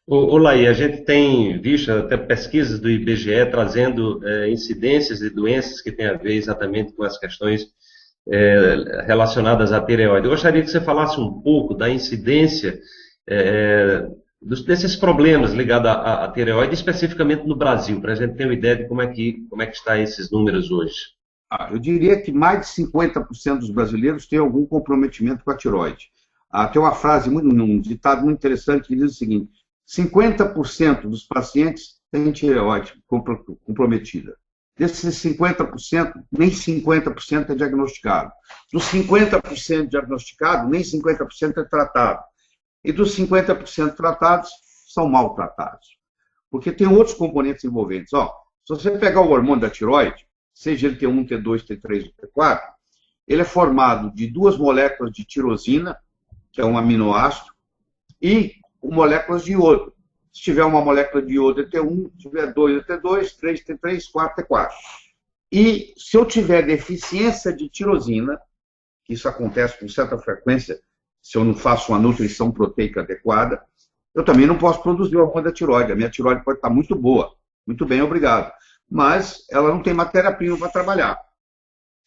Laí, a gente tem visto até pesquisas do IBGE trazendo incidências de doenças que têm a ver exatamente com as questões relacionadas à tireoide. Eu gostaria que você falasse um pouco da incidência desses problemas ligados à tireoide, especificamente no Brasil, para a gente ter uma ideia de como é que está esses números hoje. Eu diria que mais de 50% dos brasileiros têm algum comprometimento com a tireoide. Tem uma frase, um ditado muito interessante que diz o seguinte: 50% dos pacientes têm tireoide comprometida. Desses 50%, nem 50% é diagnosticado. Dos 50% diagnosticado, nem 50% é tratado. E dos 50% tratados, são maltratados. Porque tem outros componentes envolventes. Se você pegar o hormônio da tireoide, seja ele T1, T2, T3 ou T4, ele é formado de duas moléculas de tirosina, que é um aminoácido, e moléculas de iodo. Se tiver uma molécula de iodo é T1, se tiver 2 é T2, 3 T3, 4 T4. E se eu tiver deficiência de tirosina, que isso acontece com certa frequência, se eu não faço uma nutrição proteica adequada, eu também não posso produzir o hormônio da tireoide. A minha tireoide pode estar muito boa, muito bem, obrigado, mas ela não tem matéria-prima para trabalhar.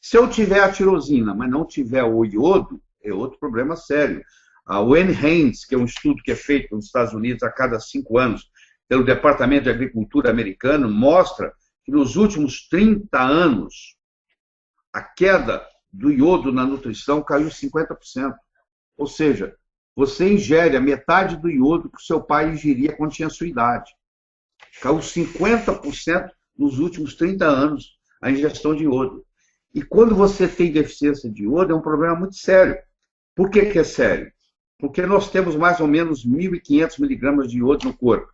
Se eu tiver a tirosina, mas não tiver o iodo, é outro problema sério. O NHANES, que é um estudo que é feito nos Estados Unidos a cada 5 anos pelo Departamento de Agricultura americano, mostra que nos últimos 30 anos a queda do iodo na nutrição caiu 50%. Ou seja, você ingere a metade do iodo que o seu pai ingeria quando tinha a sua idade. Caiu 50% nos últimos 30 anos a ingestão de iodo. E quando você tem deficiência de iodo, é um problema muito sério. Por que é sério? Porque nós temos mais ou menos 1.500 miligramas de iodo no corpo.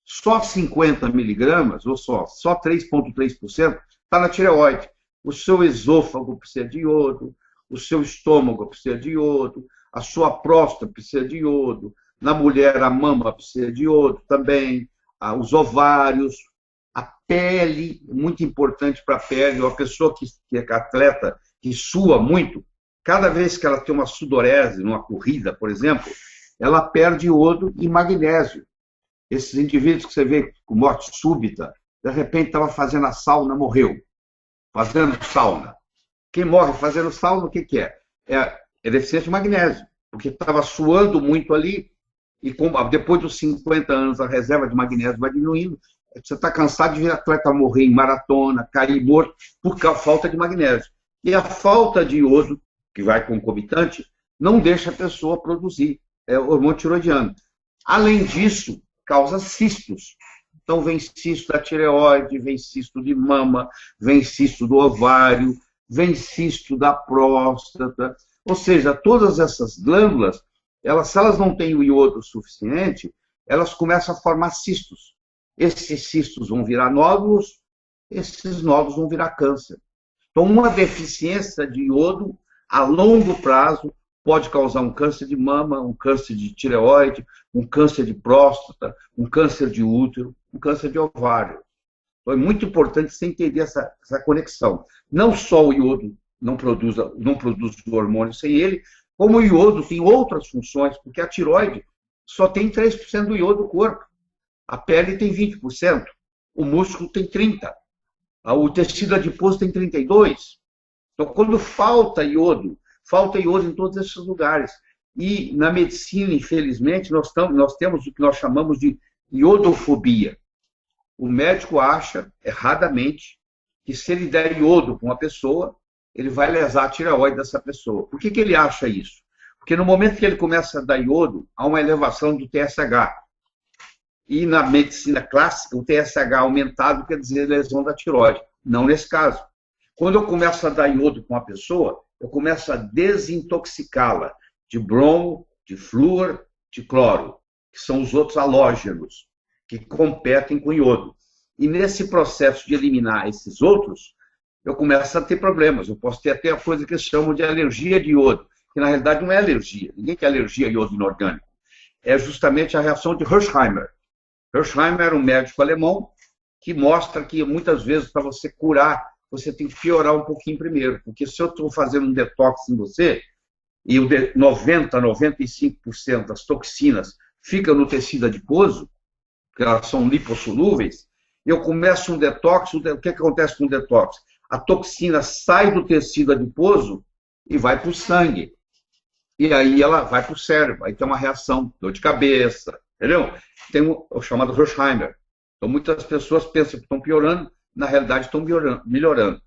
Só 50 miligramas, ou só 3,3% está na tireoide. O seu esôfago precisa de iodo, o seu estômago precisa de iodo, a sua próstata precisa de iodo, na mulher a mama precisa de iodo também, os ovários, a pele, muito importante para a pele, uma pessoa que é atleta, que sua muito, cada vez que ela tem uma sudorese, numa corrida, por exemplo, ela perde iodo e magnésio. Esses indivíduos que você vê com morte súbita, de repente estava fazendo a sauna, morreu. Fazendo sauna. Quem morre fazendo sauna, o que é? É deficiência de magnésio, porque estava suando muito ali, e depois dos 50 anos a reserva de magnésio vai diminuindo, você está cansado de ver atleta morrer em maratona, cair morto, por falta de magnésio. E a falta de iodo, que vai concomitante, não deixa a pessoa produzir hormônio tiroidiano. Além disso, causa cistos. Então, vem cisto da tireoide, vem cisto de mama, vem cisto do ovário, vem cisto da próstata. Ou seja, todas essas glândulas, se elas não têm o iodo suficiente, elas começam a formar cistos. Esses cistos vão virar nódulos, esses nódulos vão virar câncer. Então, uma deficiência de iodo, a longo prazo, pode causar um câncer de mama, um câncer de tireoide, um câncer de próstata, um câncer de útero, um câncer de ovário. Então, é muito importante você entender essa conexão. Não só o iodo não produz o hormônio sem ele, como o iodo tem outras funções, porque a tireoide só tem 3% do iodo do corpo. A pele tem 20%, o músculo tem 30%, o tecido adiposo tem 32%. Então, quando falta iodo em todos esses lugares. E na medicina, infelizmente, nós temos o que nós chamamos de iodofobia. O médico acha, erradamente, que se ele der iodo para uma pessoa, ele vai lesar a tireoide dessa pessoa. Por que ele acha isso? Porque no momento que ele começa a dar iodo, há uma elevação do TSH. E na medicina clássica, o TSH aumentado quer dizer lesão da tireoide. Não nesse caso. Quando eu começo a dar iodo para uma pessoa, eu começo a desintoxicá-la de bromo, de flúor, de cloro, que são os outros halógenos que competem com o iodo. E nesse processo de eliminar esses outros, eu começo a ter problemas. Eu posso ter até a coisa que eles chamam de alergia de iodo, que na realidade não é alergia. Ninguém tem alergia a iodo inorgânico. É justamente a reação de Hersheimer. Hersheimer era um médico alemão que mostra que muitas vezes para você curar, você tem que piorar um pouquinho primeiro, porque se eu estou fazendo um detox em você, e 90, 95% das toxinas fica no tecido adiposo, porque elas são lipossolúveis, eu começo um detox, o que acontece com o detox? A toxina sai do tecido adiposo e vai para o sangue. E aí ela vai para o cérebro, aí tem uma reação, dor de cabeça, entendeu? Tem o chamado Alzheimer. Então muitas pessoas pensam que estão piorando, na realidade estão melhorando.